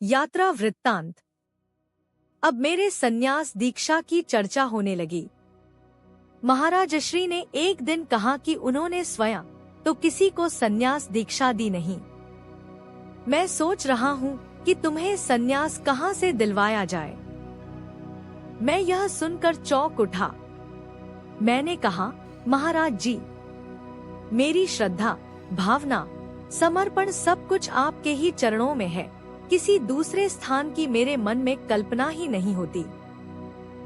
यात्रा वृत्तांत। अब मेरे संन्यास दीक्षा की चर्चा होने लगी। महाराज श्री ने एक दिन कहा कि उन्होंने स्वयं तो किसी को संन्यास दीक्षा दी नहीं। मैं सोच रहा हूँ कि तुम्हें संन्यास कहाँ से दिलवाया जाए। मैं यह सुनकर चौंक उठा। मैंने कहा, महाराज जी, मेरी श्रद्धा, भावना, समर्पण सब कुछ आपके ही चरणों में है। किसी दूसरे स्थान की मेरे मन में कल्पना ही नहीं होती।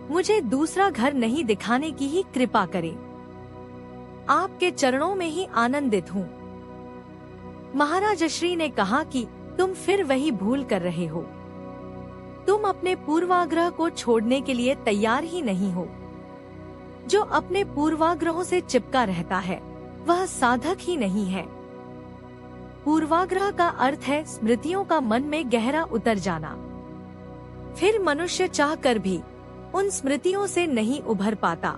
मुझे दूसरा घर नहीं दिखाने की ही कृपा करें। आपके चरणों में ही आनंदित हूँ। महाराज श्री ने कहा कि तुम फिर वही भूल कर रहे हो। तुम अपने पूर्वाग्रह को छोड़ने के लिए तैयार ही नहीं हो। जो अपने पूर्वाग्रहों से चिपका रहता है वह साधक ही नहीं है। पूर्वाग्रह का अर्थ है स्मृतियों का मन में गहरा उतर जाना। फिर मनुष्य चाहकर भी उन स्मृतियों से नहीं उभर पाता।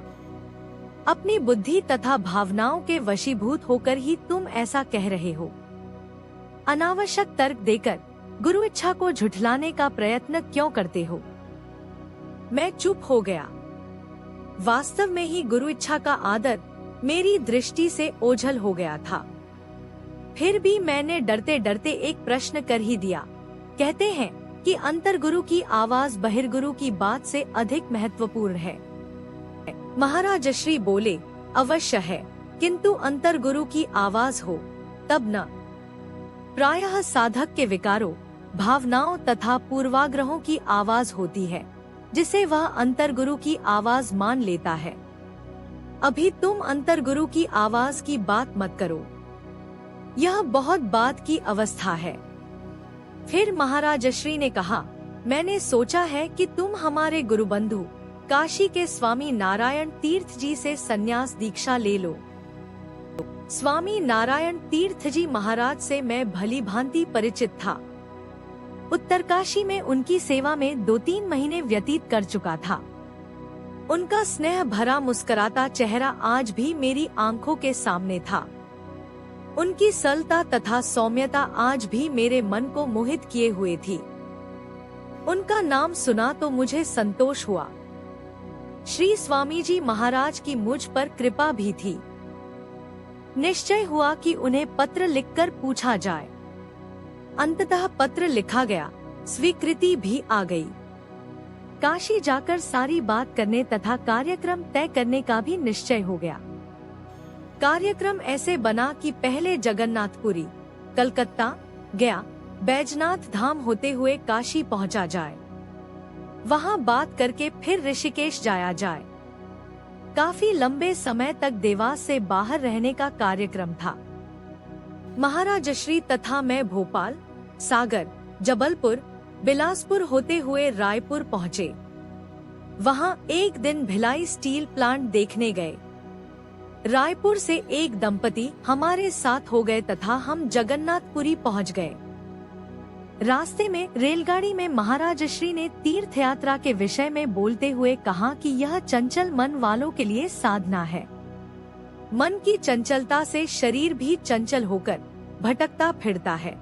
अपनी बुद्धि तथा भावनाओं के वशीभूत होकर ही तुम ऐसा कह रहे हो। अनावश्यक तर्क देकर गुरु इच्छा को झुठलाने का प्रयत्न क्यों करते हो? मैं चुप हो गया। वास्तव में ही गुरु इच्छा का आदर मेरी दृष्टि से ओझल हो गया था। फिर भी मैंने डरते डरते एक प्रश्न कर ही दिया। कहते हैं कि अंतर्गुरु की आवाज बहिर्गुरु की बात से अधिक महत्वपूर्ण है। महाराज श्री बोले, अवश्य है, किंतु अंतर्गुरु की आवाज हो तब न। प्रायः साधक के विकारों, भावनाओं तथा पूर्वाग्रहों की आवाज होती है, जिसे वह अंतर्गुरु की आवाज मान लेता है। अभी तुम अंतर्गुरु की आवाज की बात मत करो। यह बहुत बात की अवस्था है। फिर महाराज श्री ने कहा, मैंने सोचा है कि तुम हमारे गुरु बंधु काशी के स्वामी नारायण तीर्थ जी से संन्यास दीक्षा ले लो। स्वामी नारायण तीर्थ जी महाराज से मैं भली भांति परिचित था। उत्तरकाशी में उनकी सेवा में 2-3 महीने व्यतीत कर चुका था। उनका स्नेह भरा मुस्कुराता चेहरा आज भी मेरी आंखों के सामने था। उनकी सरलता तथा सौम्यता आज भी मेरे मन को मोहित किए हुए थी। उनका नाम सुना तो मुझे संतोष हुआ। श्री स्वामी जी महाराज की मुझ पर कृपा भी थी। निश्चय हुआ कि उन्हें पत्र लिखकर पूछा जाए। अंततः पत्र लिखा गया, स्वीकृति भी आ गई। काशी जाकर सारी बात करने तथा कार्यक्रम तय करने का भी निश्चय हो गया। कार्यक्रम ऐसे बना कि पहले जगन्नाथपुरी, कलकत्ता, गया, बैजनाथ धाम होते हुए काशी पहुंचा जाए। वहां बात करके फिर ऋषिकेश जाया जाए। काफी लंबे समय तक देवास से बाहर रहने का कार्यक्रम था। महाराज श्री तथा मैं भोपाल, सागर, जबलपुर, बिलासपुर होते हुए रायपुर पहुँचे। वहां एक दिन भिलाई स्टील प्लांट देखने गए। रायपुर से एक दंपति हमारे साथ हो गए तथा हम जगन्नाथपुरी पहुंच गए। रास्ते में रेलगाड़ी में महाराज श्री ने तीर्थ यात्रा के विषय में बोलते हुए कहा कि यह चंचल मन वालों के लिए साधना है। मन की चंचलता से शरीर भी चंचल होकर भटकता फिरता है।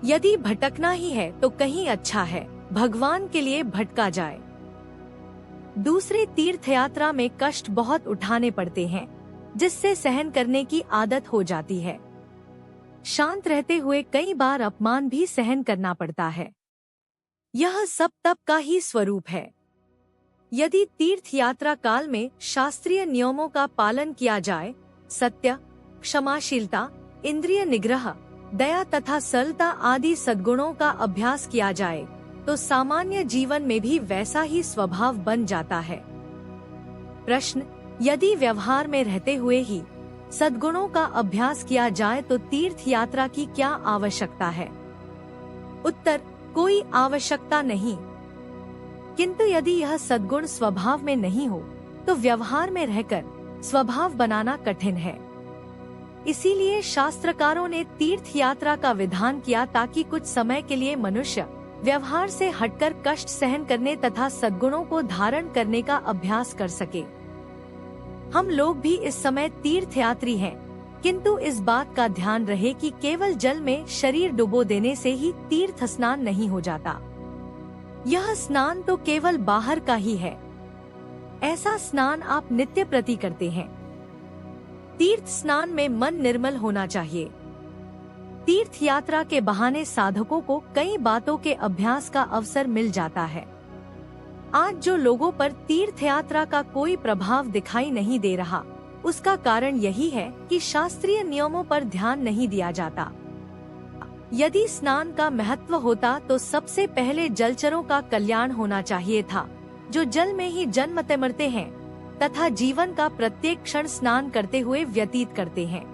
यदि भटकना ही है तो कहीं अच्छा है, भगवान के लिए भटका जाए। दूसरे तीर्थ यात्रा में कष्ट बहुत उठाने पड़ते हैं, जिससे सहन करने की आदत हो जाती है। शांत रहते हुए कई बार अपमान भी सहन करना पड़ता है। यह सब तप का ही स्वरूप है। यदि तीर्थ यात्रा काल में शास्त्रीय नियमों का पालन किया जाए, सत्य, क्षमाशीलता, इंद्रिय निग्रह, दया तथा सरलता आदि सद्गुणों का अभ्यास किया जाए, तो सामान्य जीवन में भी वैसा ही स्वभाव बन जाता है। प्रश्न, यदि व्यवहार में रहते हुए ही सद्गुणों का अभ्यास किया जाए तो तीर्थ यात्रा की क्या आवश्यकता है? उत्तर, कोई आवश्यकता नहीं। किंतु यदि यह सद्गुण स्वभाव में नहीं हो तो व्यवहार में रहकर स्वभाव बनाना कठिन है। इसीलिए शास्त्रकारों ने तीर्थ यात्रा का विधान किया ताकि कुछ समय के लिए मनुष्य व्यवहार से हटकर कष्ट सहन करने तथा सद्गुणों को धारण करने का अभ्यास कर सके। हम लोग भी इस समय तीर्थयात्री हैं, किंतु इस बात का ध्यान रहे कि केवल जल में शरीर डुबो देने से ही तीर्थ स्नान नहीं हो जाता। यह स्नान तो केवल बाहर का ही है। ऐसा स्नान आप नित्य प्रति करते हैं। तीर्थ स्नान में मन निर्मल होना चाहिए। तीर्थ यात्रा के बहाने साधकों को कई बातों के अभ्यास का अवसर मिल जाता है। आज जो लोगों पर तीर्थ यात्रा का कोई प्रभाव दिखाई नहीं दे रहा, उसका कारण यही है कि शास्त्रीय नियमों पर ध्यान नहीं दिया जाता। यदि स्नान का महत्व होता तो सबसे पहले जलचरों का कल्याण होना चाहिए था, जो जल में ही जन्मते मरते हैं तथा जीवन का प्रत्येक क्षण स्नान करते हुए व्यतीत करते हैं।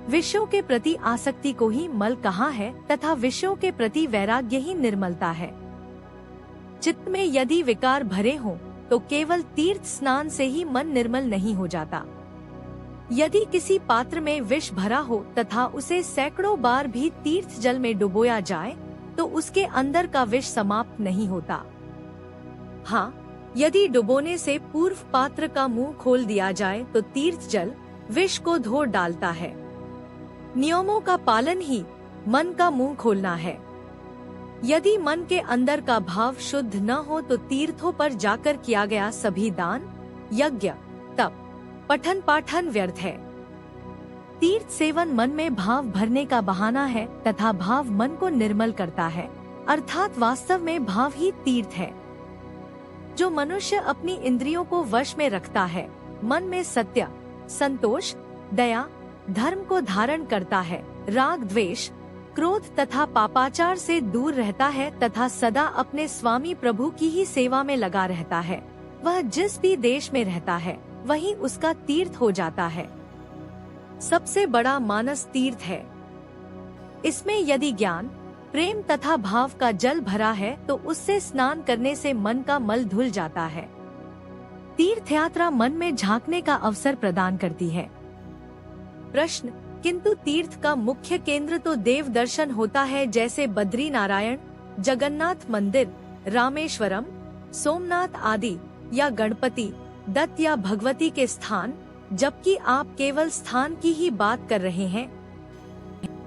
विषयों के प्रति आसक्ति को ही मल कहा है तथा विषयों के प्रति वैराग्य ही निर्मलता है। चित्त में यदि विकार भरे हों तो केवल तीर्थ स्नान से ही मन निर्मल नहीं हो जाता। यदि किसी पात्र में विष भरा हो तथा उसे सैकड़ों बार भी तीर्थ जल में डुबोया जाए तो उसके अंदर का विष समाप्त नहीं होता। हाँ, यदि डुबोने से पूर्व पात्र का मुंह खोल दिया जाए तो तीर्थ जल विष को धो डालता है। नियमों का पालन ही मन का मुंह खोलना है। यदि मन के अंदर का भाव शुद्ध न हो तो तीर्थों पर जाकर किया गया सभी दान, यज्ञ, तप, पठन पाठन व्यर्थ है। तीर्थ सेवन मन में भाव भरने का बहाना है तथा भाव मन को निर्मल करता है, अर्थात वास्तव में भाव ही तीर्थ है। जो मनुष्य अपनी इंद्रियों को वश में रखता है, मन में सत्य, संतोष, दया, धर्म को धारण करता है, राग द्वेष, क्रोध तथा पापाचार से दूर रहता है तथा सदा अपने स्वामी प्रभु की ही सेवा में लगा रहता है, वह जिस भी देश में रहता है वही उसका तीर्थ हो जाता है। सबसे बड़ा मानस तीर्थ है। इसमें यदि ज्ञान, प्रेम तथा भाव का जल भरा है तो उससे स्नान करने से मन का मल धुल जाता है। तीर्थ यात्रा मन में झांकने का अवसर प्रदान करती है। प्रश्न: किंतु तीर्थ का मुख्य केंद्र तो देव दर्शन होता है, जैसे बद्री नारायण, जगन्नाथ मंदिर, रामेश्वरम, सोमनाथ आदि, या गणपति, दत्त या भगवती के स्थान, जबकि आप केवल स्थान की ही बात कर रहे हैं।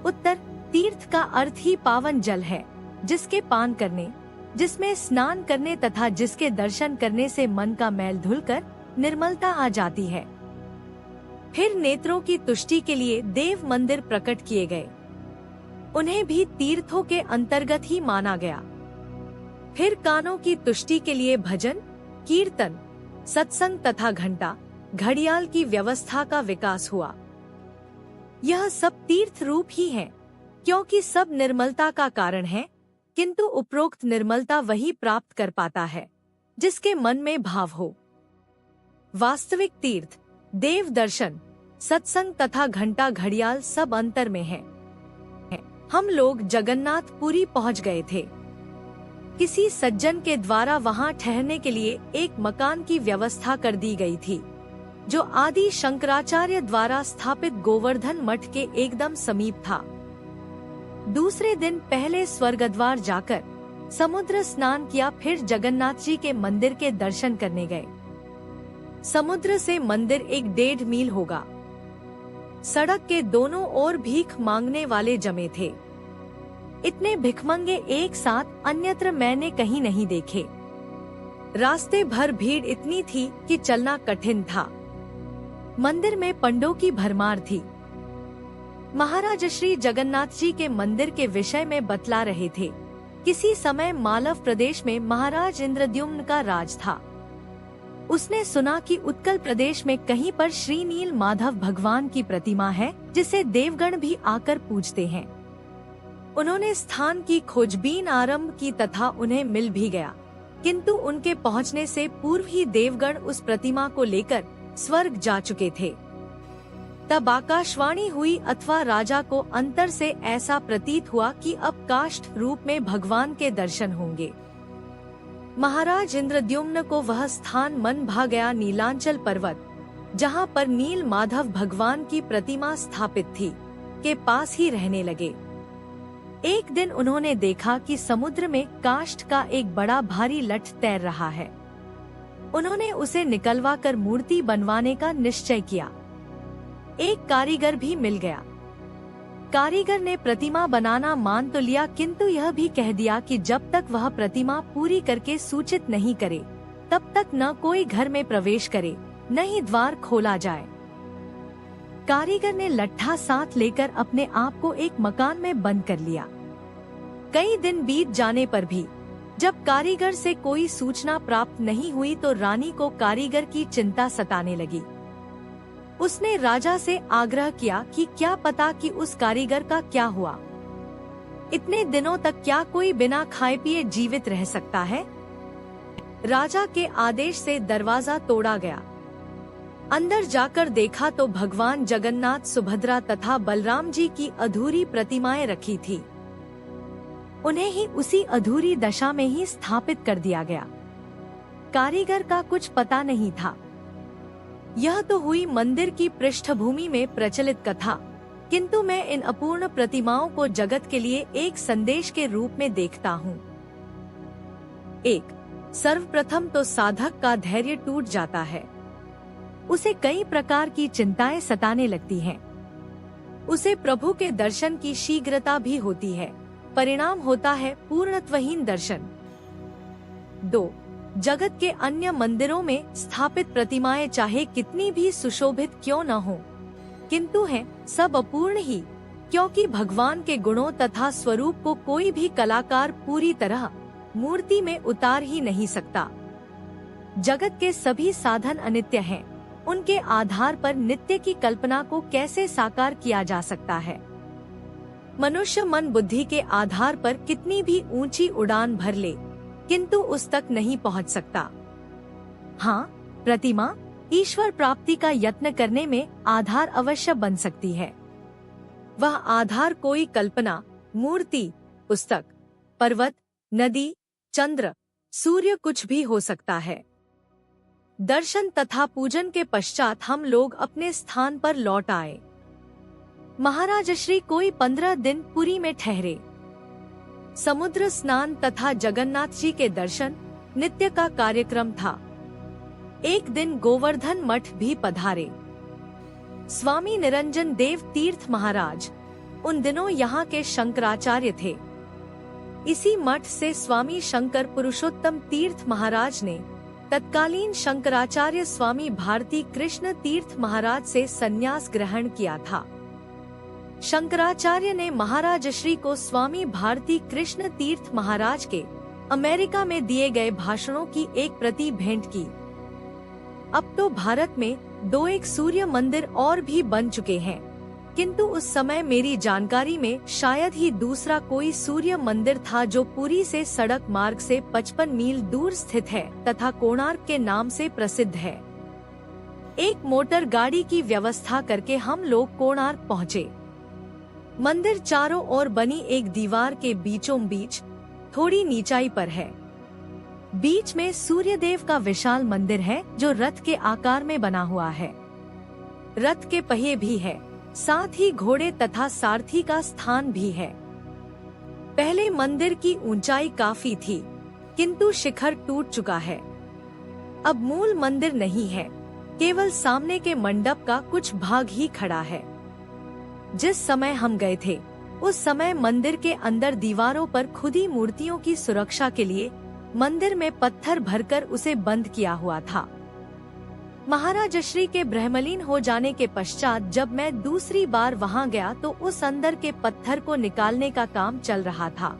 उत्तर: तीर्थ का अर्थ ही पावन जल है, जिसके पान करने, जिसमें स्नान करने तथा जिसके दर्शन करने से मन का मैल धुलकर निर्मलता आ जाती है। फिर नेत्रों की तुष्टि के लिए देव मंदिर प्रकट किए गए, उन्हें भी तीर्थों के अंतर्गत ही माना गया। फिर कानों की तुष्टि के लिए भजन, कीर्तन, सत्संग तथा घंटा, घड़ियाल की व्यवस्था का विकास हुआ। यह सब तीर्थ रूप ही है, क्योंकि सब निर्मलता का कारण है, किंतु उपरोक्त निर्मलता वही प्राप्त कर पाता है जिसके मन में भाव हो। वास्तविक तीर्थ, देव दर्शन, सत्संग तथा घंटा घड़ियाल सब अंतर में है। हम लोग जगन्नाथपुरी पहुंच गए थे। किसी सज्जन के द्वारा वहां ठहरने के लिए एक मकान की व्यवस्था कर दी गई थी, जो आदि शंकराचार्य द्वारा स्थापित गोवर्धन मठ के एकदम समीप था। दूसरे दिन पहले स्वर्गद्वार जाकर समुद्र स्नान किया, फिर जगन्नाथ जी के मंदिर के दर्शन करने गए। समुद्र से मंदिर 1.5 मील होगा। सड़क के दोनों ओर भीख मांगने वाले जमे थे। इतने भिखमंगे एक साथ अन्यत्र मैंने कहीं नहीं देखे। रास्ते भर भीड़ इतनी थी कि चलना कठिन था। मंदिर में पंडों की भरमार थी। महाराज श्री जगन्नाथ जी के मंदिर के विषय में बतला रहे थे। किसी समय मालव प्रदेश में महाराज इंद्रद्युम्न का राज था। उसने सुना कि उत्कल प्रदेश में कहीं पर श्री नील माधव भगवान की प्रतिमा है, जिसे देवगण भी आकर पूजते हैं। उन्होंने स्थान की खोजबीन आरंभ की तथा उन्हें मिल भी गया, किंतु उनके पहुंचने से पूर्व ही देवगण उस प्रतिमा को लेकर स्वर्ग जा चुके थे। तब आकाशवाणी हुई अथवा राजा को अंतर से ऐसा प्रतीत हुआ कि अब काष्ठ रूप में भगवान के दर्शन होंगे। महाराज इंद्रद्युम्न को वह स्थान मन भा गया। नीलांचल पर्वत, जहाँ पर नील माधव भगवान की प्रतिमा स्थापित थी, के पास ही रहने लगे। एक दिन उन्होंने देखा कि समुद्र में काष्ठ का एक बड़ा भारी लठ तैर रहा है। उन्होंने उसे निकलवा कर मूर्ति बनवाने का निश्चय किया। एक कारीगर भी मिल गया। कारीगर ने प्रतिमा बनाना मान तो लिया, किंतु यह भी कह दिया कि जब तक वह प्रतिमा पूरी करके सूचित नहीं करे तब तक न कोई घर में प्रवेश करे न ही द्वार खोला जाए। कारीगर ने लट्ठा साथ लेकर अपने आप को एक मकान में बंद कर लिया। कई दिन बीत जाने पर भी जब कारीगर से कोई सूचना प्राप्त नहीं हुई तो रानी को कारीगर की चिंता सताने लगी। उसने राजा से आग्रह किया कि क्या पता कि उस कारीगर का क्या हुआ। इतने दिनों तक क्या कोई बिना खाए पिए जीवित रह सकता है? राजा के आदेश से दरवाजा तोड़ा गया। अंदर जाकर देखा तो भगवान जगन्नाथ, सुभद्रा तथा बलराम जी की अधूरी प्रतिमाएं रखी थी। उन्हें ही उसी अधूरी दशा में ही स्थापित कर दिया गया। कारीगर का कुछ पता नहीं था। यह तो हुई मंदिर की पृष्ठभूमि में प्रचलित कथा, किंतु मैं इन अपूर्ण प्रतिमाओं को जगत के लिए एक संदेश के रूप में देखता हूँ। 1. सर्वप्रथम तो साधक का धैर्य टूट जाता है। उसे कई प्रकार की चिंताएं सताने लगती हैं। उसे प्रभु के दर्शन की शीघ्रता भी होती है। परिणाम होता है पूर्णत्वहीन दर्शन। 2. जगत के अन्य मंदिरों में स्थापित प्रतिमाएं चाहे कितनी भी सुशोभित क्यों न हो, किंतु हैं सब अपूर्ण ही, क्योंकि भगवान के गुणों तथा स्वरूप को कोई भी कलाकार पूरी तरह मूर्ति में उतार ही नहीं सकता। जगत के सभी साधन अनित्य हैं। उनके आधार पर नित्य की कल्पना को कैसे साकार किया जा सकता है? मनुष्य मन बुद्धि के आधार पर कितनी भी ऊंची उड़ान भर ले, किंतु उस तक नहीं पहुंच सकता। हाँ, प्रतिमा ईश्वर प्राप्ति का यत्न करने में आधार अवश्य बन सकती है। वह आधार कोई कल्पना, मूर्ति, पुस्तक, पर्वत, नदी, चंद्र, सूर्य कुछ भी हो सकता है। दर्शन तथा पूजन के पश्चात हम लोग अपने स्थान पर लौट आए। महाराज श्री कोई 15 दिन पुरी में ठहरे। समुद्र स्नान तथा जगन्नाथ जी के दर्शन नित्य का कार्यक्रम था। एक दिन गोवर्धन मठ भी पधारे। स्वामी निरंजन देव तीर्थ महाराज उन दिनों यहाँ के शंकराचार्य थे। इसी मठ से स्वामी शंकर पुरुषोत्तम तीर्थ महाराज ने तत्कालीन शंकराचार्य स्वामी भारती कृष्ण तीर्थ महाराज से संन्यास ग्रहण किया था। शंकराचार्य ने महाराज श्री को स्वामी भारती कृष्ण तीर्थ महाराज के अमेरिका में दिए गए भाषणों की एक प्रति भेंट की। अब तो भारत में 2-1 सूर्य मंदिर और भी बन चुके हैं, किंतु उस समय मेरी जानकारी में शायद ही दूसरा कोई सूर्य मंदिर था जो पुरी से सड़क मार्ग से 55 मील दूर स्थित है तथा कोणार्क के नाम से प्रसिद्ध है। एक मोटर गाड़ी की व्यवस्था करके हम लोग कोणार्क पहुँचे। मंदिर चारों ओर बनी एक दीवार के बीचों बीच थोड़ी नीचाई पर है। बीच में सूर्यदेव का विशाल मंदिर है जो रथ के आकार में बना हुआ है। रथ के पहिए भी है, साथ ही घोड़े तथा सारथी का स्थान भी है। पहले मंदिर की ऊंचाई काफी थी, किंतु शिखर टूट चुका है। अब मूल मंदिर नहीं है, केवल सामने के मंडप का कुछ भाग ही खड़ा है। जिस समय हम गए थे उस समय मंदिर के अंदर दीवारों पर खुदी मूर्तियों की सुरक्षा के लिए मंदिर में पत्थर भरकर उसे बंद किया हुआ था। महाराज श्री के ब्रह्मलीन हो जाने के पश्चात जब मैं दूसरी बार वहां गया तो उस अंदर के पत्थर को निकालने का काम चल रहा था।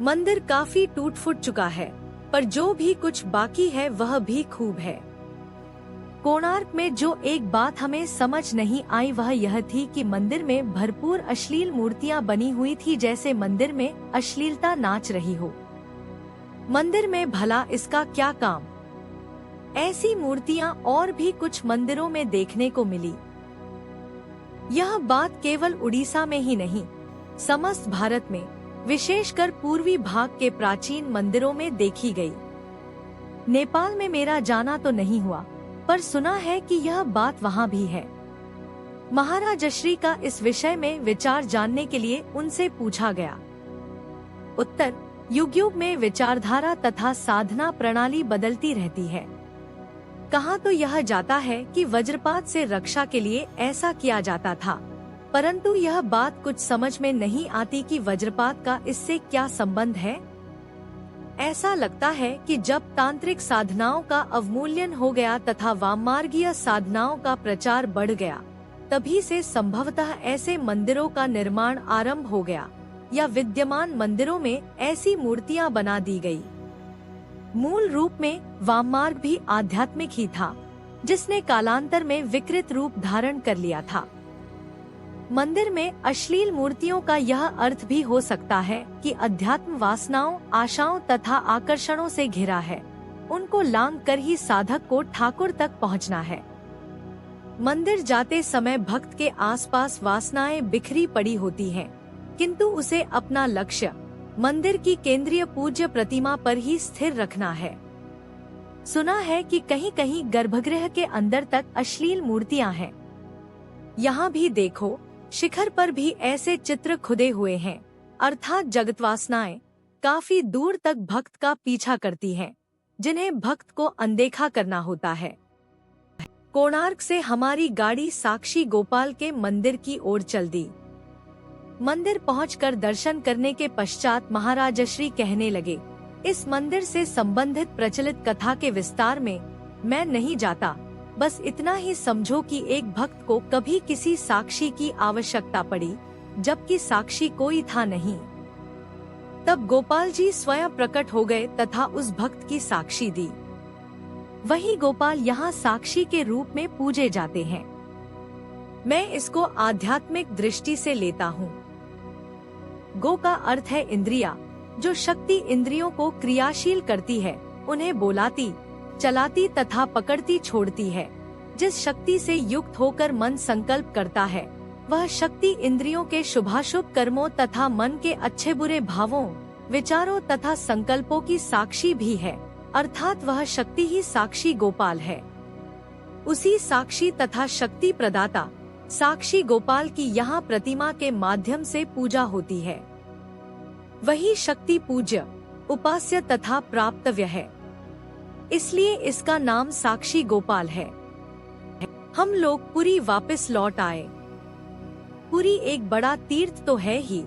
मंदिर काफी टूट फूट चुका है, पर जो भी कुछ बाकी है वह भी खूब है। कोणार्क में जो एक बात हमें समझ नहीं आई वह यह थी कि मंदिर में भरपूर अश्लील मूर्तियां बनी हुई थी, जैसे मंदिर में अश्लीलता नाच रही हो। मंदिर में भला इसका क्या काम? ऐसी मूर्तियां और भी कुछ मंदिरों में देखने को मिली। यह बात केवल उड़ीसा में ही नहीं, समस्त भारत में, विशेषकर पूर्वी भाग के प्राचीन मंदिरों में देखी गई। नेपाल में मेरा जाना तो नहीं हुआ, पर सुना है कि यह बात वहाँ भी है। महाराज श्री का इस विषय में विचार जानने के लिए उनसे पूछा गया। उत्तर: युग युग में विचारधारा तथा साधना प्रणाली बदलती रहती है। कहा तो यह जाता है कि वज्रपात से रक्षा के लिए ऐसा किया जाता था, परंतु यह बात कुछ समझ में नहीं आती कि वज्रपात का इससे क्या संबंध है। ऐसा लगता है कि जब तांत्रिक साधनाओं का अवमूल्यन हो गया तथा वाममार्गीय साधनाओं का प्रचार बढ़ गया, तभी से संभवतः ऐसे मंदिरों का निर्माण आरंभ हो गया या विद्यमान मंदिरों में ऐसी मूर्तियां बना दी गई। मूल रूप में वाममार्ग भी आध्यात्मिक ही था, जिसने कालांतर में विकृत रूप धारण कर लिया था। मंदिर में अश्लील मूर्तियों का यह अर्थ भी हो सकता है कि अध्यात्म वासनाओं, आशाओं तथा आकर्षणों से घिरा है। उनको लांघ कर ही साधक को ठाकुर तक पहुंचना है। मंदिर जाते समय भक्त के आसपास वासनाएं बिखरी पड़ी होती हैं, किंतु उसे अपना लक्ष्य मंदिर की केंद्रीय पूज्य प्रतिमा पर ही स्थिर रखना है। सुना है कि कहीं कहीं गर्भगृह के अंदर तक अश्लील मूर्तियां हैं। यहाँ भी देखो, शिखर पर भी ऐसे चित्र खुदे हुए हैं, अर्थात जगत वासनाएं काफी दूर तक भक्त का पीछा करती हैं, जिन्हें भक्त को अनदेखा करना होता है। कोणार्क से हमारी गाड़ी साक्षी गोपाल के मंदिर की ओर चल दी। मंदिर पहुंचकर दर्शन करने के पश्चात महाराजश्री कहने लगे, इस मंदिर से संबंधित प्रचलित कथा के विस्तार में मैं नहीं जाता, बस इतना ही समझो कि एक भक्त को कभी किसी साक्षी की आवश्यकता पड़ी, जबकि साक्षी कोई था नहीं। तब गोपाल जी स्वयं प्रकट हो गए तथा उस भक्त की साक्षी दी। वही गोपाल यहाँ साक्षी के रूप में पूजे जाते हैं। मैं इसको आध्यात्मिक दृष्टि से लेता हूँ। गो का अर्थ है इंद्रिया, जो शक्ति इंद्रियों को क्रियाशील करती है, उन्हें बोलाती, चलाती तथा पकड़ती छोड़ती है। जिस शक्ति से युक्त होकर मन संकल्प करता है, वह शक्ति इंद्रियों के शुभाशुभ कर्मों तथा मन के अच्छे बुरे भावों, विचारों तथा संकल्पों की साक्षी भी है, अर्थात वह शक्ति ही साक्षी गोपाल है। उसी साक्षी तथा शक्ति प्रदाता साक्षी गोपाल की यहाँ प्रतिमा के माध्यम से पूजा होती है। वही शक्ति पूज्य, उपास्य तथा प्राप्तव्य है, इसलिए इसका नाम साक्षी गोपाल है। हम लोग पुरी वापस लौट आए। पुरी एक बड़ा तीर्थ तो है ही,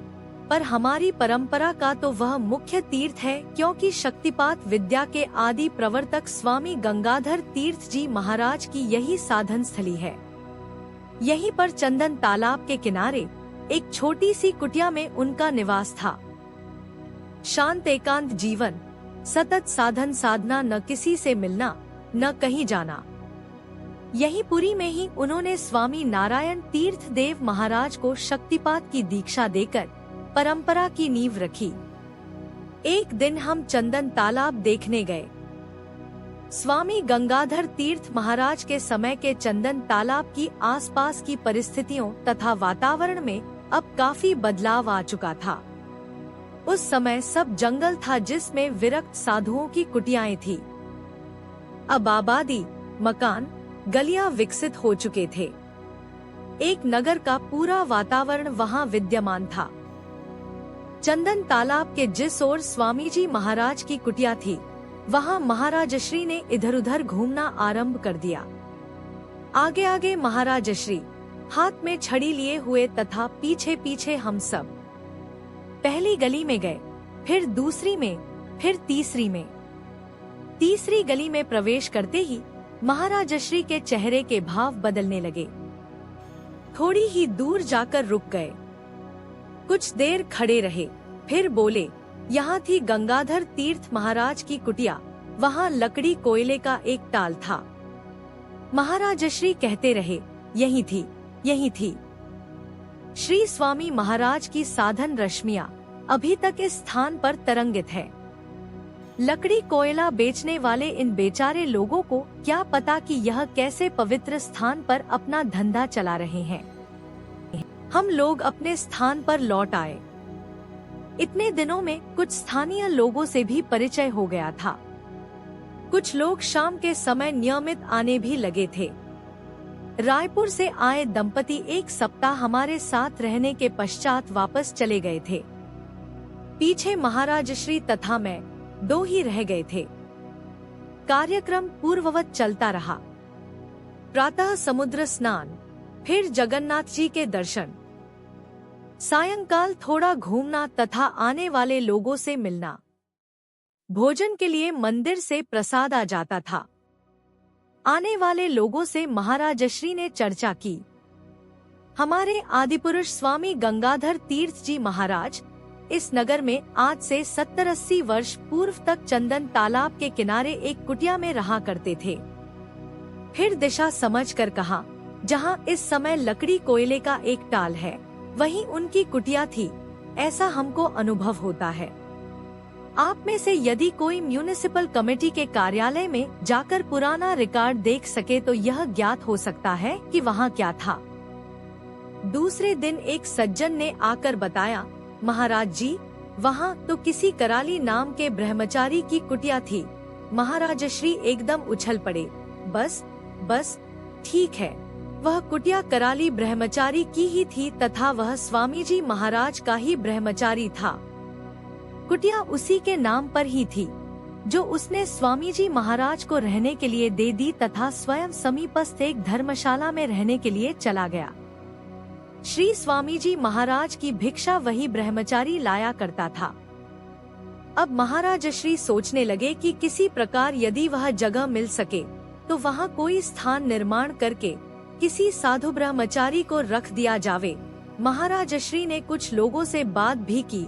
पर हमारी परंपरा का तो वह मुख्य तीर्थ है, क्योंकि शक्तिपात विद्या के आदि प्रवर्तक स्वामी गंगाधर तीर्थ जी महाराज की यही साधन स्थली है। यहीं पर चंदन तालाब के किनारे एक छोटी सी कुटिया में उनका निवास था। शांत एकांत जीवन, सतत साधन साधना, न किसी से मिलना, न कहीं जाना। यही पुरी में ही उन्होंने स्वामी नारायण तीर्थ देव महाराज को शक्तिपात की दीक्षा देकर परंपरा की नींव रखी। एक दिन हम चंदन तालाब देखने गए। स्वामी गंगाधर तीर्थ महाराज के समय के चंदन तालाब की आसपास की परिस्थितियों तथा वातावरण में अब काफी बदलाव आ चुका था। उस समय सब जंगल था, जिसमें विरक्त साधुओं की कुटियाएं थी। अब आबादी, मकान, गलियां विकसित हो चुके थे। एक नगर का पूरा वातावरण वहां विद्यमान था। चंदन तालाब के जिस ओर स्वामी जी महाराज की कुटिया थी, वहां महाराजश्री ने इधर उधर घूमना आरंभ कर दिया। आगे आगे महाराजश्री हाथ में छड़ी लिए हुए तथा पीछे पीछे हम सब। पहली गली में गए, फिर दूसरी में, फिर तीसरी में। तीसरी गली में प्रवेश करते ही महाराजश्री के चेहरे के भाव बदलने लगे। थोड़ी ही दूर जाकर रुक गए, कुछ देर खड़े रहे, फिर बोले, यहाँ थी गंगाधर तीर्थ महाराज की कुटिया, वहाँ लकड़ी कोयले का एक टाल था। महाराजश्री कहते रहे, यही थी, यही थी। श्री स्वामी महाराज की साधन रश्मियां अभी तक इस स्थान पर तरंगित है। लकड़ी कोयला बेचने वाले इन बेचारे लोगों को क्या पता कि यह कैसे पवित्र स्थान पर अपना धंधा चला रहे हैं। हम लोग अपने स्थान पर लौट आए। इतने दिनों में कुछ स्थानीय लोगों से भी परिचय हो गया था। कुछ लोग शाम के समय नियमित आने भी लगे थे। रायपुर से आए दंपति एक सप्ताह हमारे साथ रहने के पश्चात वापस चले गए थे। पीछे महाराजश्री तथा मैं दो ही रह गए थे। कार्यक्रम पूर्ववत चलता रहा। प्रातः समुद्र स्नान, फिर जगन्नाथ जी के दर्शन, सायंकाल थोड़ा घूमना तथा आने वाले लोगों से मिलना। भोजन के लिए मंदिर से प्रसाद आ जाता था। आने वाले लोगों से महाराजश्री ने चर्चा की। हमारे आदिपुरुष स्वामी गंगाधर तीर्थ जी महाराज इस नगर में आज से 70-80 वर्ष पूर्व तक चंदन तालाब के किनारे एक कुटिया में रहा करते थे। फिर दिशा समझकर कहा, जहाँ इस समय लकड़ी कोयले का एक टाल है, वहीं उनकी कुटिया थी, ऐसा हमको अनुभव होता है। आप में से यदि कोई म्यूनिसिपल कमेटी के कार्यालय में जाकर पुराना रिकॉर्ड देख सके तो यह ज्ञात हो सकता है कि वहाँ क्या था। दूसरे दिन एक सज्जन ने आकर बताया, महाराज जी, वहाँ तो किसी कराली नाम के ब्रह्मचारी की कुटिया थी। महाराजश्री एकदम उछल पड़े। बस ठीक है, वह कुटिया कराली ब्रह्मचारी की ही थी तथा वह स्वामी जी महाराज का ही ब्रह्मचारी था। कुटिया उसी के नाम पर ही थी, जो उसने स्वामी जी महाराज को रहने के लिए दे दी तथा स्वयं समीपस्थ एक धर्मशाला में रहने के लिए चला गया। श्री स्वामी जी महाराज की भिक्षा वही ब्रह्मचारी लाया करता था। अब महाराजश्री सोचने लगे कि किसी प्रकार यदि वह जगह मिल सके तो वहाँ कोई स्थान निर्माण करके किसी साधु ब्रह्मचारी को रख दिया जावे। महाराजश्री ने कुछ लोगों से बात भी की,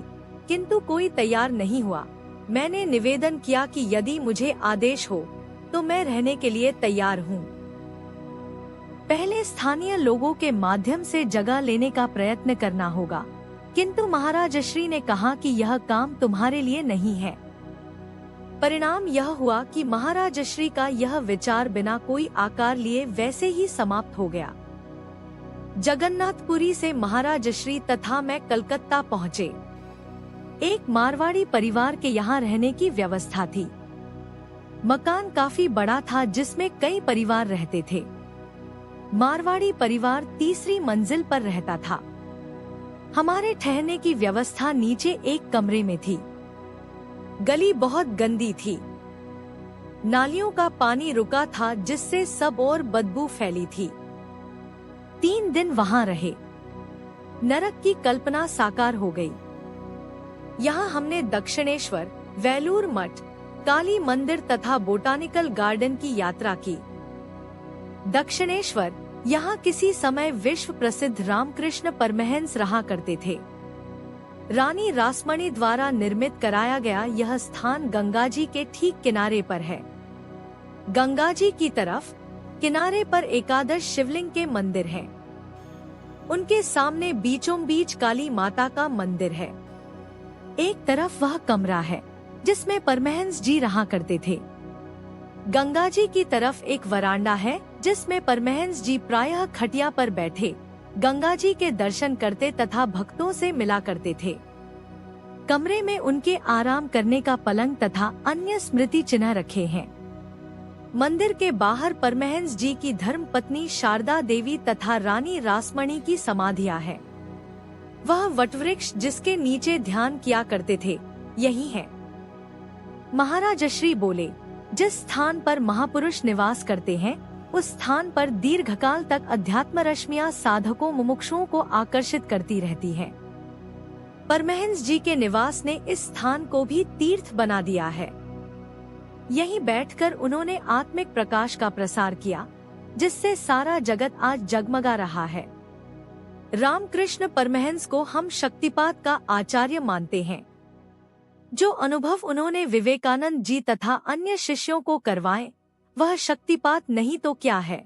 किंतु कोई तैयार नहीं हुआ। मैंने निवेदन किया कि यदि मुझे आदेश हो तो मैं रहने के लिए तैयार हूँ। पहले स्थानीय लोगों के माध्यम से जगह लेने का प्रयत्न करना होगा, किंतु महाराजश्री ने कहा कि यह काम तुम्हारे लिए नहीं है। परिणाम यह हुआ कि महाराजश्री का यह विचार बिना कोई आकार लिए वैसे ही समाप्त हो गया। जगन्नाथपुरी से महाराजश्री तथा मैं कलकत्ता पहुँचे। एक मारवाड़ी परिवार के यहाँ रहने की व्यवस्था थी। मकान काफी बड़ा था जिसमें कई परिवार रहते थे। मारवाड़ी परिवार तीसरी मंजिल पर रहता था। हमारे ठहरने की व्यवस्था नीचे एक कमरे में थी। गली बहुत गंदी थी। नालियों का पानी रुका था जिससे सब ओर बदबू फैली थी। 3 दिन वहाँ रहे। नरक की कल्पना साकार हो गई। यहाँ हमने दक्षिणेश्वर, वेलूर मठ, काली मंदिर तथा बोटानिकल गार्डन की यात्रा की। दक्षिणेश्वर, यहाँ किसी समय विश्व प्रसिद्ध रामकृष्ण परमहंस रहा करते थे। रानी रासमणी द्वारा निर्मित कराया गया यह स्थान गंगा जी के ठीक किनारे पर है। गंगा जी की तरफ किनारे पर एकादश शिवलिंग के मंदिर हैं। उनके सामने बीचों बीच काली माता का मंदिर है। एक तरफ वह कमरा है जिसमें परमहंस जी रहा करते थे। गंगा जी की तरफ एक वरांडा है जिसमें परमहंस जी प्रायः खटिया पर बैठे गंगा जी के दर्शन करते तथा भक्तों से मिला करते थे। कमरे में उनके आराम करने का पलंग तथा अन्य स्मृति चिन्ह रखे हैं। मंदिर के बाहर परमहंस जी की धर्म पत्नी शारदा देवी तथा रानी रासमणी की समाधियां है। वह वटवृक्ष जिसके नीचे ध्यान किया करते थे यही है। महाराजश्री बोले, जिस स्थान पर महापुरुष निवास करते हैं उस स्थान पर दीर्घकाल तक अध्यात्म रश्मियां साधकों मुमुक्षुओं को आकर्षित करती रहती हैं। परमहंस जी के निवास ने इस स्थान को भी तीर्थ बना दिया है। यहीं बैठकर उन्होंने आत्मिक प्रकाश का प्रसार किया, जिससे सारा जगत आज जगमगा रहा है। रामकृष्ण परमहंस को हम शक्तिपात का आचार्य मानते हैं। जो अनुभव उन्होंने विवेकानंद जी तथा अन्य शिष्यों को करवाए वह शक्तिपात नहीं तो क्या है।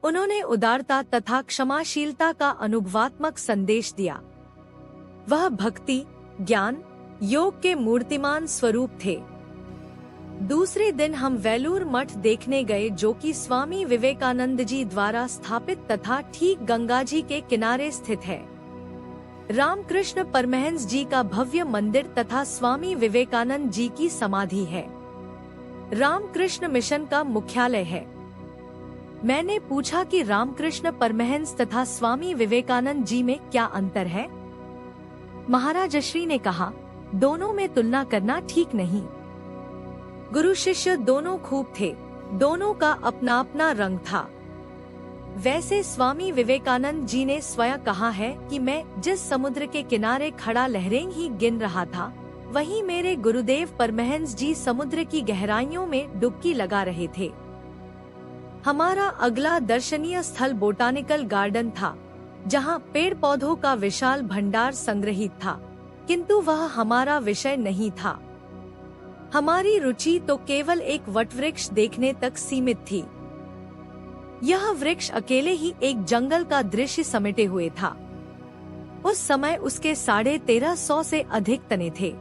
उन्होंने उदारता तथा क्षमाशीलता का अनुभवात्मक संदेश दिया। वह भक्ति, ज्ञान, योग के मूर्तिमान स्वरूप थे। दूसरे दिन हम वेलूर मठ देखने गए जो कि स्वामी विवेकानंद जी द्वारा स्थापित तथा ठीक गंगा जी के किनारे स्थित है। रामकृष्ण परमहंस जी का भव्य मंदिर तथा स्वामी विवेकानंद जी की समाधि है। रामकृष्ण मिशन का मुख्यालय है। मैंने पूछा कि रामकृष्ण परमहंस तथा स्वामी विवेकानंद जी में क्या अंतर है। महाराजश्री ने कहा, दोनों में तुलना करना ठीक नहीं। गुरु शिष्य दोनों खूब थे, दोनों का अपना अपना रंग था। वैसे स्वामी विवेकानंद जी ने स्वयं कहा है कि मैं जिस समुद्र के किनारे खड़ा लहरें ही गिन रहा था, वहीं मेरे गुरुदेव परमहंस जी समुद्र की गहराइयों में डुबकी लगा रहे थे। हमारा अगला दर्शनीय स्थल बोटानिकल गार्डन था, जहां पेड़ पौधों का विशाल भंडार संग्रहित था, किंतु वह हमारा विषय नहीं था। हमारी रुचि तो केवल एक वटवृक्ष देखने तक सीमित थी। यह वृक्ष अकेले ही एक जंगल का दृश्य समेटे हुए था। उस समय उसके 1350 से अधिक तने थे।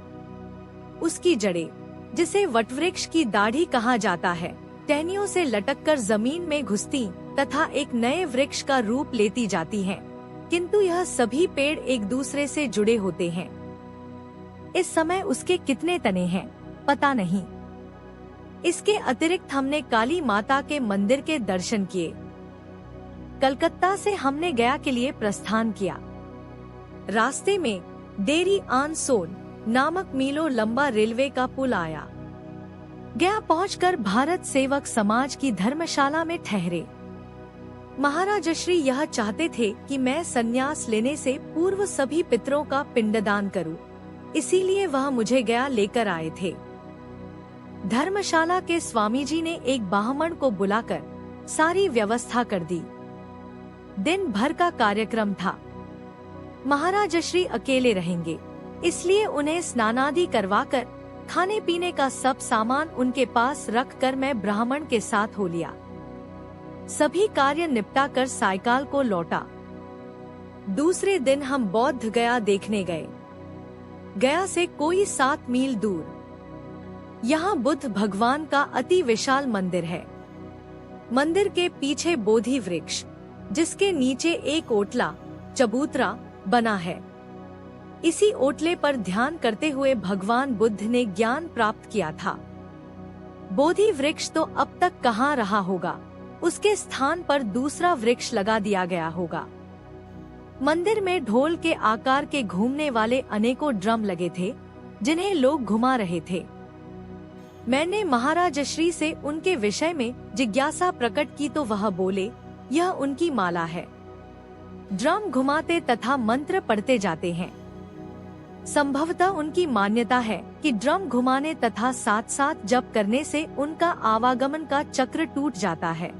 उसकी जड़ें, जिसे वटवृक्ष की दाढ़ी कहा जाता है, टहनियों से लटककर जमीन में घुसती तथा एक नए वृक्ष का रूप लेती जाती हैं। किंतु यह सभी पेड़ एक दूसरे से जुड़े होते हैं। इस समय उसके कितने तने हैं, पता नहीं। इसके अतिरिक्त हमने काली माता के मंदिर के दर्शन किए। कलकत्ता से हमने गया के लिए प्रस्थान किया। रास्ते में डेरी आन सोन नामक मीलों लंबा रेलवे का पुल आया। गया पहुंचकर भारत सेवक समाज की धर्मशाला में ठहरे। महाराज श्री यह चाहते थे कि मैं संन्यास लेने से पूर्व सभी पितरों का पिंडदान करूं, इसीलिए वह मुझे गया लेकर आए थे। धर्मशाला के स्वामी जी ने एक ब्राह्मण को बुलाकर सारी व्यवस्था कर दी। दिन भर का कार्यक्रम था। महाराज श्री अकेले रहेंगे, इसलिए उन्हें स्नानादि करवाकर खाने पीने का सब सामान उनके पास रखकर मैं ब्राह्मण के साथ हो लिया। सभी कार्य निपटा कर सायकाल को लौटा। दूसरे दिन हम बौद्ध गया देखने गए। गया से कोई 7 मील दूर यहाँ बुद्ध भगवान का अति विशाल मंदिर है। मंदिर के पीछे बोधि वृक्ष, जिसके नीचे एक ओटला चबूतरा बना है। इसी ओटले पर ध्यान करते हुए भगवान बुद्ध ने ज्ञान प्राप्त किया था। बोधि वृक्ष तो अब तक कहाँ रहा होगा, उसके स्थान पर दूसरा वृक्ष लगा दिया गया होगा। मंदिर में ढोल के आकार के घूमने वाले अनेकों ड्रम लगे थे, जिन्हें लोग घुमा रहे थे। मैंने महाराज श्री से उनके विषय में जिज्ञासा प्रकट की तो वह बोले, यह उनकी माला है। ड्रम घुमाते तथा मंत्र पढ़ते जाते हैं। संभवतः उनकी मान्यता है कि ड्रम घुमाने तथा साथ साथ जप करने से उनका आवागमन का चक्र टूट जाता है।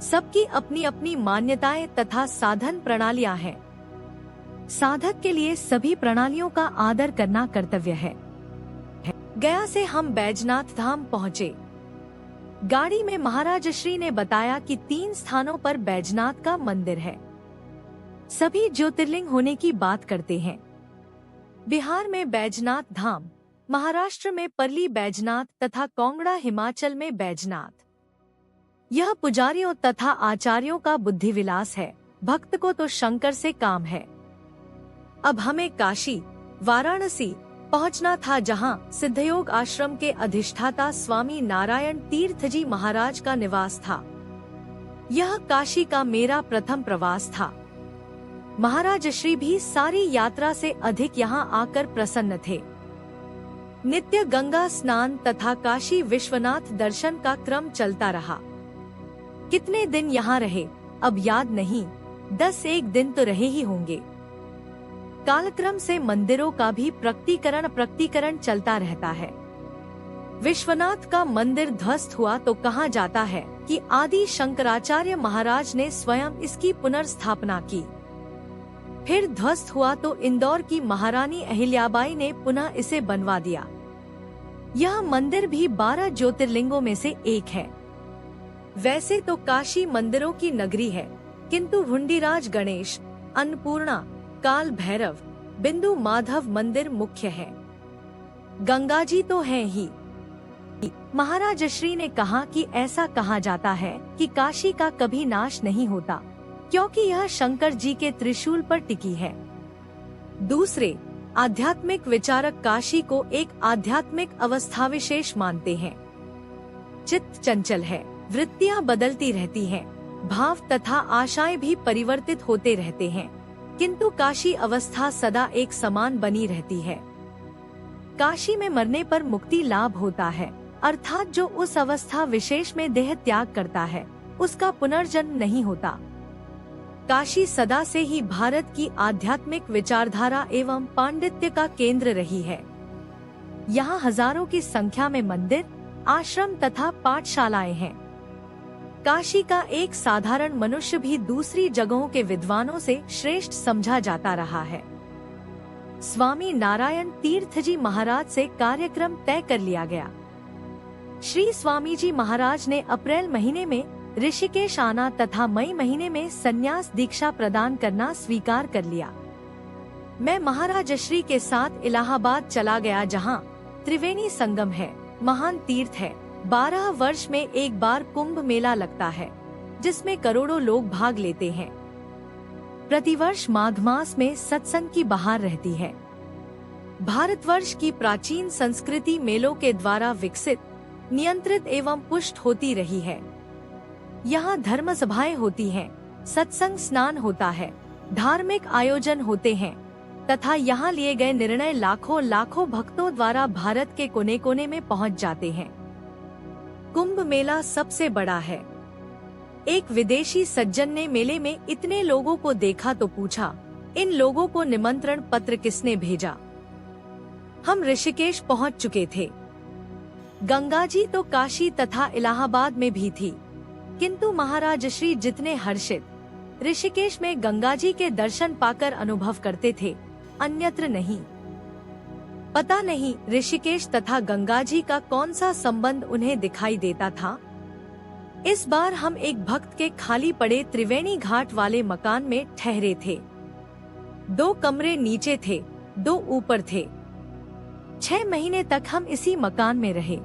सबकी अपनी अपनी मान्यताएं तथा साधन प्रणालियां हैं। साधक के लिए सभी प्रणालियों का आदर करना कर्तव्य है। गया से हम बैजनाथ धाम पहुँचे। गाड़ी में महाराज श्री ने बताया कि 3 स्थानों पर बैजनाथ का मंदिर है। सभी ज्योतिर्लिंग होने की बात करते हैं। बिहार में बैजनाथ धाम, महाराष्ट्र में परली बैजनाथ तथा कांगड़ा हिमाचल में बैजनाथ। यह पुजारियों तथा आचार्यों का बुद्धि विलास है, भक्त को तो शंकर से काम है। अब हमें काशी, वाराणसी पहुंचना था, जहां सिद्धयोग आश्रम के अधिष्ठाता स्वामी नारायण तीर्थ जी महाराज का निवास था। यह काशी का मेरा प्रथम प्रवास था। महाराज श्री भी सारी यात्रा से अधिक यहाँ आकर प्रसन्न थे। नित्य गंगा स्नान तथा काशी विश्वनाथ दर्शन का क्रम चलता रहा। कितने दिन यहाँ रहे अब याद नहीं, 10-1 दिन तो रहे ही होंगे। कालक्रम से मंदिरों का भी प्रकटीकरण चलता रहता है। विश्वनाथ का मंदिर ध्वस्त हुआ तो कहा जाता है कि आदि शंकराचार्य महाराज ने स्वयं इसकी पुनर्स्थापना की। फिर ध्वस्त हुआ तो इंदौर की महारानी अहिल्याबाई ने पुनः इसे बनवा दिया। यह मंदिर भी 12 ज्योतिर्लिंगों में से एक है। वैसे तो काशी मंदिरों की नगरी है, किंतु भुंडीराज गणेश, अन्नपूर्णा, काल भैरव, बिंदु माधव मंदिर मुख्य है। गंगा जी तो हैं ही। महाराज श्री ने कहा कि ऐसा कहा जाता है कि काशी का कभी नाश नहीं होता, क्योंकि यह शंकर जी के त्रिशूल पर टिकी है। दूसरे आध्यात्मिक विचारक काशी को एक आध्यात्मिक अवस्था विशेष मानते हैं। चित्त चंचल है, वृत्तियां बदलती रहती हैं, भाव तथा आशाएं भी परिवर्तित होते रहते हैं, किंतु काशी अवस्था सदा एक समान बनी रहती है। काशी में मरने पर मुक्ति लाभ होता है, अर्थात जो उस अवस्था विशेष में देह त्याग करता है उसका पुनर्जन्म नहीं होता। काशी सदा से ही भारत की आध्यात्मिक विचारधारा एवं पांडित्य का केंद्र रही है। यहाँ हजारों की संख्या में मंदिर, आश्रम तथा पाठशालाएं हैं। काशी का एक साधारण मनुष्य भी दूसरी जगहों के विद्वानों से श्रेष्ठ समझा जाता रहा है। स्वामी नारायण तीर्थ जी महाराज से कार्यक्रम तय कर लिया गया। श्री स्वामी जी महाराज ने अप्रैल महीने में ऋषिकेश आना तथा मई महीने में संन्यास दीक्षा प्रदान करना स्वीकार कर लिया। मैं महाराजश्री के साथ इलाहाबाद चला गया, जहां त्रिवेणी संगम है, महान तीर्थ है। 12 वर्ष में एक बार कुंभ मेला लगता है, जिसमें करोड़ों लोग भाग लेते हैं। प्रतिवर्ष माघ मास में सत्संग की बहार रहती है। भारतवर्ष की प्राचीन संस्कृति मेलों के द्वारा विकसित, नियंत्रित एवं पुष्ट होती रही है। यहाँ धर्म सभाएं होती हैं, सत्संग स्नान होता है, धार्मिक आयोजन होते हैं तथा यहाँ लिए गए निर्णय लाखों लाखों भक्तों द्वारा भारत के कोने कोने में पहुँच जाते हैं। कुंभ मेला सबसे बड़ा है। एक विदेशी सज्जन ने मेले में इतने लोगों को देखा तो पूछा, इन लोगों को निमंत्रण पत्र किसने भेजा? हम ऋषिकेश पहुंच चुके थे। गंगा जी तो काशी तथा इलाहाबाद में भी थी, किंतु महाराज श्री जितने हर्षित ऋषिकेश में गंगा जी के दर्शन पाकर अनुभव करते थे, अन्यत्र नहीं। पता नहीं ऋषिकेश तथा गंगा जी का कौन सा संबंध उन्हें दिखाई देता था। इस बार हम एक भक्त के खाली पड़े त्रिवेणी घाट वाले मकान में ठहरे थे। 2 कमरे नीचे थे, 2 ऊपर थे। 6 महीने तक हम इसी मकान में रहे।